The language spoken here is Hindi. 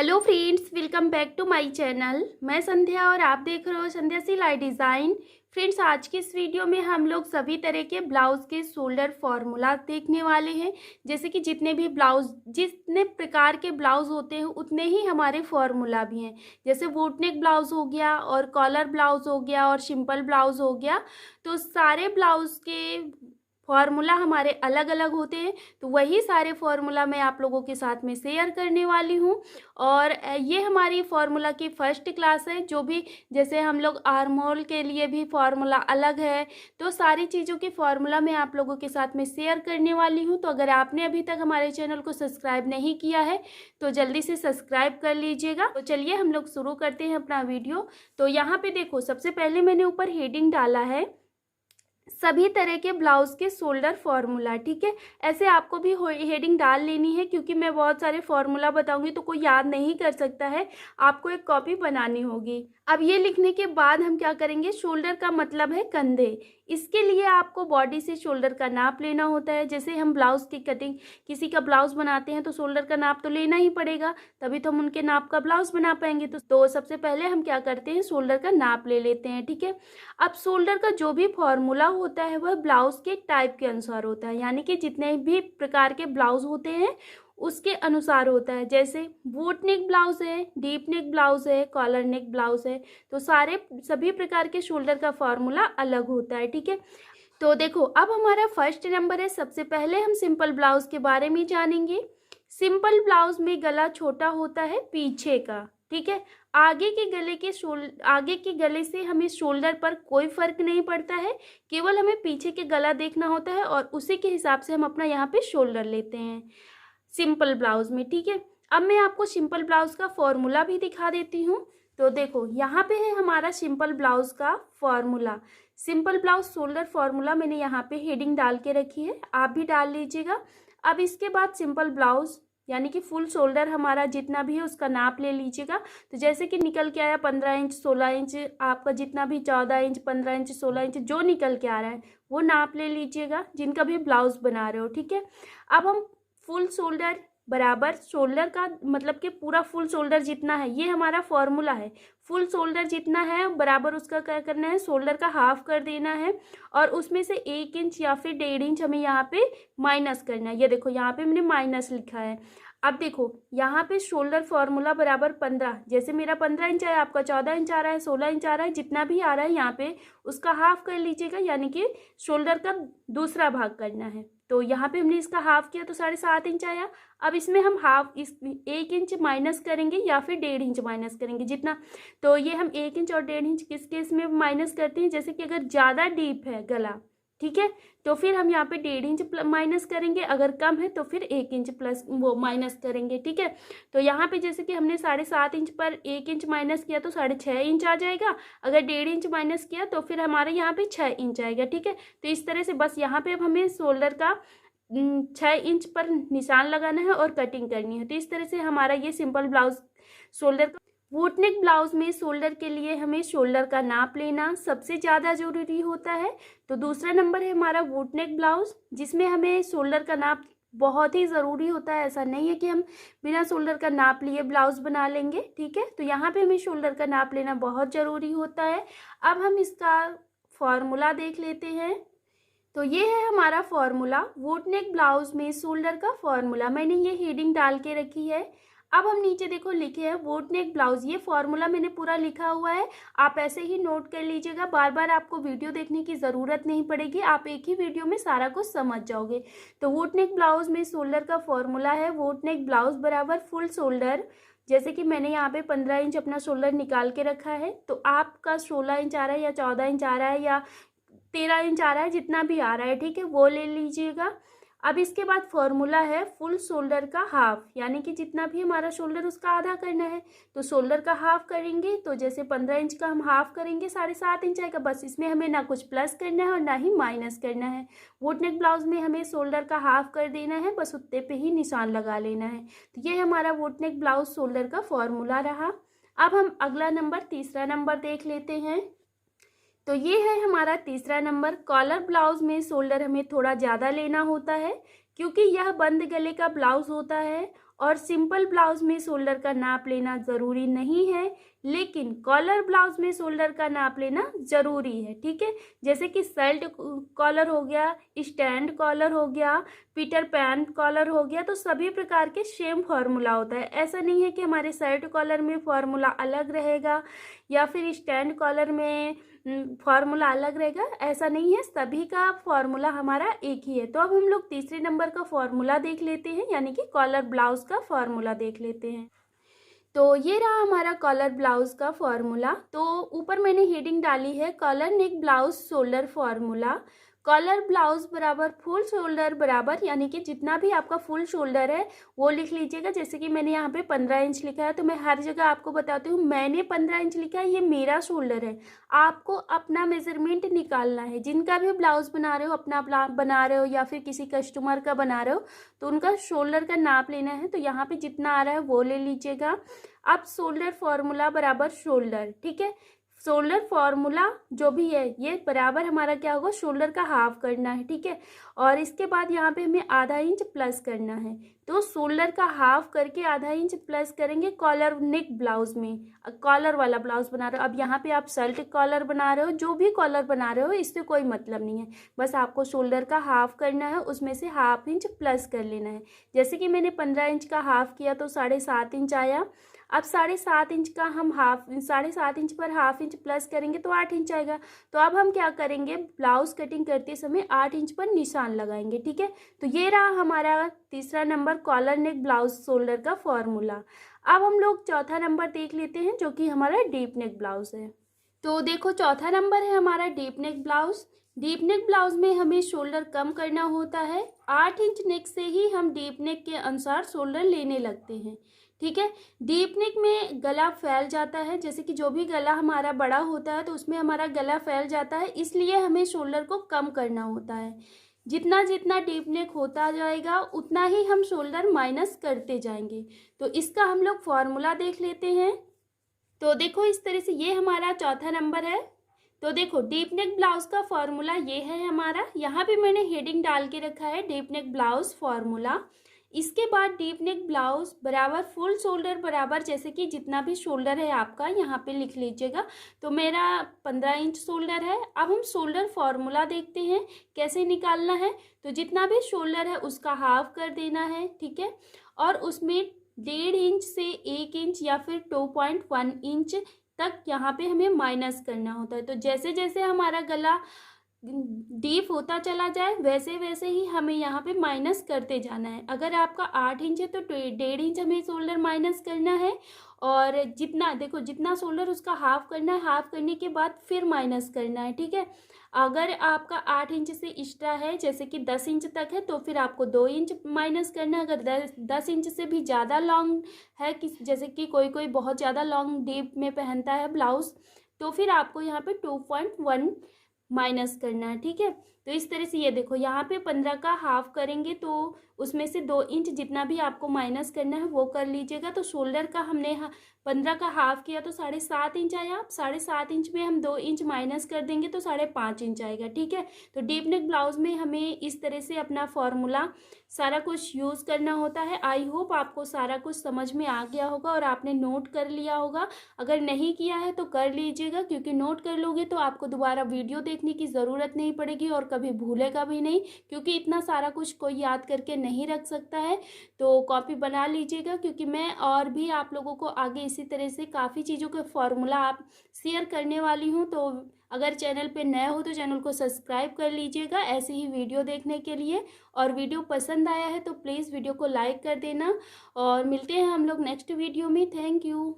Hello friends, welcome back to my channel. मैं संध्या और आप देख रहे हो संध्या सिलाई डिज़ाइन। फ्रेंड्स, आज की इस वीडियो में हम लोग सभी तरह के ब्लाउज़ के शोल्डर फार्मूला देखने वाले हैं। जैसे कि जितने प्रकार के ब्लाउज़ होते हैं उतने ही हमारे फार्मूला भी हैं। जैसे वोट नेक ब्लाउज़ हो गया और कॉलर ब्लाउज़ हो गया और सिंपल ब्लाउज़ हो गया, तो सारे ब्लाउज़ के फार्मूला हमारे अलग अलग होते हैं। तो वही सारे फार्मूला मैं आप लोगों के साथ में शेयर करने वाली हूँ। और ये हमारी फार्मूला की फर्स्ट क्लास है। जो भी जैसे हम लोग आर्म होल के लिए भी फार्मूला अलग है, तो सारी चीज़ों की फार्मूला मैं आप लोगों के साथ में शेयर करने वाली हूँ। तो अगर आपने अभी तक हमारे चैनल को सब्सक्राइब नहीं किया है तो जल्दी से सब्सक्राइब कर लीजिएगा। तो चलिए हम लोग शुरू करते हैं अपना वीडियो। तो यहाँ पे देखो, सबसे पहले मैंने ऊपर हेडिंग डाला है सभी तरह के ब्लाउज के शोल्डर फार्मूला। ठीक है, ऐसे आपको भी हेडिंग डाल लेनी है, क्योंकि मैं बहुत सारे फार्मूला बताऊंगी तो कोई याद नहीं कर सकता है, आपको एक कॉपी बनानी होगी। अब ये लिखने के बाद हम क्या करेंगे, शोल्डर का मतलब है कंधे। इसके लिए आपको बॉडी से शोल्डर का नाप लेना होता है। जैसे हम ब्लाउज की कटिंग, किसी का ब्लाउज बनाते हैं तो शोल्डर का नाप तो लेना ही पड़ेगा, तभी तो हम उनके नाप का ब्लाउज बना पाएंगे। तो सबसे पहले हम क्या करते हैं, शोल्डर का नाप ले लेते हैं। ठीक है, अब शोल्डर का जो भी फॉर्मूला होता है वह ब्लाउज के टाइप के अनुसार होता है, यानी कि जितने भी प्रकार के ब्लाउज होते हैं उसके अनुसार होता है। जैसे बोट नेक ब्लाउज है, डीप नेक ब्लाउज है, कॉलर नेक ब्लाउज है, तो सभी प्रकार के शोल्डर का फॉर्मूला अलग होता है। ठीक है, तो देखो अब हमारा फर्स्ट नंबर है। सबसे पहले हम सिंपल ब्लाउज के बारे में जानेंगे। सिंपल ब्लाउज में गला छोटा होता है पीछे का। ठीक है, आगे के गले से हमें शोल्डर पर कोई फर्क नहीं पड़ता है, केवल हमें पीछे के गला देखना होता है और उसी के हिसाब से हम अपना यहाँ पे शोल्डर लेते हैं सिंपल ब्लाउज में। ठीक है, अब मैं आपको सिंपल ब्लाउज का फॉर्मूला भी दिखा देती हूँ। तो देखो यहाँ पे है हमारा सिंपल ब्लाउज का formula. Simple blouse shoulder formula मैंने यहाँ पे हेडिंग डाल के रखी है, आप भी डाल लीजिएगा। अब इसके बाद सिंपल ब्लाउज यानी कि फुल शोल्डर हमारा जितना भी है उसका नाप ले लीजिएगा। तो जैसे कि निकल के आया 15 इंच 16 इंच, आपका जितना भी 14 इंच 15 इंच 16 इंच जो निकल के आ रहा है वो नाप ले लीजिएगा, जिनका भी ब्लाउज बना रहे हो। ठीक है, अब हम फुल शोल्डर बराबर शोल्डर का मतलब कि पूरा फुल शोल्डर जितना है, ये हमारा फॉर्मूला है। फुल शोल्डर जितना है बराबर उसका क्या करना है, शोल्डर का हाफ कर देना है और उसमें से 1 इंच या फिर 1.5 इंच हमें यहाँ पे माइनस करना है। ये देखो यहाँ पे मैंने माइनस लिखा है। अब देखो यहाँ पे शोल्डर फॉर्मूला बराबर 15, जैसे मेरा 15 इंच है, आपका 14 इंच आ रहा है, 16 इंच आ रहा है, जितना भी आ रहा है यहाँ पे उसका हाफ कर लीजिएगा, यानी कि शोल्डर का दूसरा भाग करना है। तो यहाँ पे हमने इसका हाफ किया तो 7.5 इंच आया। अब इसमें हम हाफ 1 इंच माइनस करेंगे या फिर 1.5 इंच माइनस करेंगे जितना। तो ये हम 1 इंच और 1.5 इंच किस केस में माइनस करते हैं, जैसे कि अगर ज़्यादा डीप है गला, ठीक है, तो फिर हम यहाँ पे 1.5 इंच माइनस करेंगे, अगर कम है तो फिर 1 इंच प्लस वो माइनस करेंगे। ठीक है, तो यहाँ पे जैसे कि हमने 7.5 इंच पर 1 इंच माइनस किया तो 6.5 इंच आ जाएगा, अगर 1.5 इंच माइनस किया तो फिर हमारे यहाँ पे 6 इंच आएगा। ठीक है, तो इस तरह से बस यहाँ पे अब हमें शोल्डर का 6 इंच पर निशान लगाना है और कटिंग करनी है। तो इस तरह से हमारा ये सिंपल ब्लाउज शोल्डर का। वोट नेक ब्लाउज में शोल्डर के लिए हमें शोल्डर का नाप लेना सबसे ज़्यादा ज़रूरी होता है। तो दूसरा नंबर है हमारा वोट नेक ब्लाउज, जिसमें हमें शोल्डर का नाप बहुत ही ज़रूरी होता है। ऐसा नहीं है कि हम बिना शोल्डर का नाप लिए ब्लाउज बना लेंगे। ठीक है, तो यहाँ पे हमें शोल्डर का नाप लेना बहुत ज़रूरी होता है। अब हम इसका फॉर्मूला देख लेते हैं। तो ये है हमारा फॉर्मूला, वोट नेक ब्लाउज में शोल्डर का फॉर्मूला। मैंने ये हेडिंग डाल के रखी है। अब हम नीचे देखो लिखे हैं वोट नेक ब्लाउज, ये फॉर्मूला मैंने पूरा लिखा हुआ है, आप ऐसे ही नोट कर लीजिएगा। बार बार आपको वीडियो देखने की ज़रूरत नहीं पड़ेगी, आप एक ही वीडियो में सारा कुछ समझ जाओगे। तो वोट नेक ब्लाउज में शोल्डर का फॉर्मूला है, वोट नेक ब्लाउज बराबर फुल शोल्डर। जैसे कि मैंने यहाँ पे 15 इंच अपना शोल्डर निकाल के रखा है, तो आपका 16 इंच आ रहा है या 14 इंच आ रहा है या 13 इंच आ रहा है, जितना भी आ रहा है, ठीक है, वो ले लीजिएगा। अब इसके बाद फॉर्मूला है फुल शोल्डर का हाफ, यानी कि जितना भी हमारा शोल्डर उसका आधा करना है। तो शोल्डर का हाफ करेंगे तो जैसे 15 इंच का हम हाफ करेंगे 7.5 इंच आएगा। बस इसमें हमें ना कुछ प्लस करना है और ना ही माइनस करना है। वोट नेक ब्लाउज में हमें शोल्डर का हाफ कर देना है, बस उतने पे ही निशान लगा लेना है। तो ये हमारा वोट नेक ब्लाउज शोल्डर का फॉर्मूला रहा। अब हम अगला नंबर तीसरा नंबर देख लेते हैं। तो ये है हमारा तीसरा नंबर। कॉलर ब्लाउज में शोल्डर हमें थोड़ा ज़्यादा लेना होता है, क्योंकि यह बंद गले का ब्लाउज होता है और सिंपल ब्लाउज में शोल्डर का नाप लेना ज़रूरी नहीं है, लेकिन कॉलर ब्लाउज में शोल्डर का नाप लेना ज़रूरी है, ठीक है। जैसे कि शर्ट कॉलर हो गया, स्टैंड कॉलर हो गया, पीटर पैन कॉलर हो गया, तो सभी प्रकार के सेम फार्मूला होता है। ऐसा नहीं है कि हमारे शर्ट कॉलर में फार्मूला अलग रहेगा या फिर स्टैंड कॉलर में फार्मूला अलग रहेगा, ऐसा नहीं है, सभी का फार्मूला हमारा एक ही है। तो अब हम लोग तीसरे नंबर का फार्मूला देख लेते हैं, यानी कि कॉलर ब्लाउज का फार्मूला देख लेते हैं। तो ये रहा हमारा कॉलर ब्लाउज का फार्मूला। तो ऊपर मैंने हेडिंग डाली है collar neck blouse shoulder formula. Collar blouse बराबर फुल शोल्डर बराबर, यानी कि जितना भी आपका फुल शोल्डर है वो लिख लीजिएगा। जैसे कि मैंने यहाँ पे 15 इंच लिखा है, तो मैं हर जगह आपको बताती हूँ मैंने 15 इंच लिखा है, ये मेरा शोल्डर है। आपको अपना मेजरमेंट निकालना है। जिनका भी ब्लाउज बना रहे हो, अपना बना रहे हो या फिर किसी कस्टमर का बना रहे हो, तो उनका शोल्डर का नाप लेना है। तो यहाँ पे जितना आ रहा है वो ले लीजिएगा। अब शोल्डर फॉर्मूला बराबर शोल्डर, ठीक है। शोल्डर फॉर्मूला जो भी है ये बराबर हमारा क्या होगा, शोल्डर का हाफ करना है, ठीक है। और इसके बाद यहाँ पे हमें आधा इंच प्लस करना है। तो शोल्डर का हाफ करके आधा इंच प्लस करेंगे कॉलर नेक ब्लाउज में। कॉलर वाला ब्लाउज बना रहे हो, अब यहाँ पे आप शर्ट कॉलर बना रहे हो, जो भी कॉलर बना रहे हो इससे कोई मतलब नहीं है, बस आपको शोल्डर का हाफ करना है, उसमें से हाफ इंच प्लस कर लेना है। जैसे कि मैंने 15 इंच का हाफ किया तो 7.5 इंच आया। अब 7.5 इंच का हम 7.5 इंच पर हाफ इंच प्लस करेंगे तो 8 इंच आएगा। तो अब हम क्या करेंगे, ब्लाउज कटिंग करते समय 8 इंच पर निशान लगाएंगे, ठीक है। तो ये रहा हमारा तीसरा number collar neck blouse shoulder का फॉर्मूला। अब हम लोग चौथा नंबर देख लेते हैं, जो कि हमारा डीप नेक ब्लाउज है। तो देखो चौथा नंबर है हमारा deep neck blouse. Deep neck blouse में हमें शोल्डर कम करना होता है। 8 इंच नेक से ही हम डीप नेक के अनुसार शोल्डर लेने लगते हैं, ठीक है। डीप नेक में गला फैल जाता है, जैसे कि जो भी गला हमारा बड़ा होता है तो उसमें हमारा गला फैल जाता है, इसलिए हमें शोल्डर को कम करना होता है। जितना जितना डीप नेक होता जाएगा उतना ही हम शोल्डर माइनस करते जाएंगे। तो इसका हम लोग फॉर्मूला देख लेते हैं। तो देखो इस तरह से ये हमारा चौथा नंबर है। तो देखो डीप नेक ब्लाउज का फॉर्मूला ये है हमारा, यहाँ पे मैंने हेडिंग डाल के रखा है डीप नेक ब्लाउज फॉर्मूला। इसके बाद डीप नेक ब्लाउज बराबर फुल शोल्डर बराबर, जैसे कि जितना भी शोल्डर है आपका यहाँ पे लिख लीजिएगा। तो मेरा 15 इंच शोल्डर है। अब हम शोल्डर फॉर्मूला देखते हैं कैसे निकालना है। तो जितना भी शोल्डर है उसका हाफ कर देना है, ठीक है। और उसमें 1.5 इंच से 1 इंच या फिर 2.1 इंच तक यहाँ पे हमें माइनस करना होता है। तो जैसे जैसे हमारा गला डीप होता चला जाए वैसे वैसे ही हमें यहाँ पे माइनस करते जाना है। अगर आपका 8 इंच है तो 1.5 इंच हमें शोल्डर माइनस करना है। और जितना देखो जितना शोल्डर उसका हाफ करना है, हाफ करने के बाद फिर माइनस करना है, ठीक है। अगर आपका 8 इंच से एक्स्ट्रा है, जैसे कि 10 इंच तक है, तो फिर आपको 2 इंच माइनस करना है। अगर 10 इंच से भी ज़्यादा लॉन्ग है, जैसे कि कोई कोई बहुत ज़्यादा लॉन्ग डीप में पहनता है ब्लाउज, तो फिर आपको यहाँ पे 2.1 माइनस करना है, ठीक है। तो इस तरह से ये देखो यहाँ पे 15 का हाफ करेंगे तो उसमें से 2 इंच जितना भी आपको माइनस करना है वो कर लीजिएगा। तो शोल्डर का हमने 15 का हाफ किया तो 7.5 इंच आया। 7.5 इंच में हम 2 इंच माइनस कर देंगे तो 5.5 इंच आएगा, ठीक है। तो डीप नेक ब्लाउज में हमें इस तरह से अपना फॉर्मूला सारा कुछ यूज़ करना होता है। आई होप आपको सारा कुछ समझ में आ गया होगा और आपने नोट कर लिया होगा। अगर नहीं किया है तो कर लीजिएगा, क्योंकि नोट कर लोगे तो आपको दोबारा वीडियो देखने की ज़रूरत नहीं पड़ेगी और कभी भूलेगा भी नहीं, क्योंकि इतना सारा कुछ कोई याद करके नहीं रख सकता है। तो कॉपी बना लीजिएगा, क्योंकि मैं और भी आप लोगों को आगे इसी तरह से काफ़ी चीज़ों के फॉर्मूला आप शेयर करने वाली हूँ। तो अगर चैनल पे नए हो तो चैनल को सब्सक्राइब कर लीजिएगा ऐसे ही वीडियो देखने के लिए। और वीडियो पसंद आया है तो प्लीज़ वीडियो को लाइक कर देना। और मिलते हैं हम लोग नेक्स्ट वीडियो में। Thank you.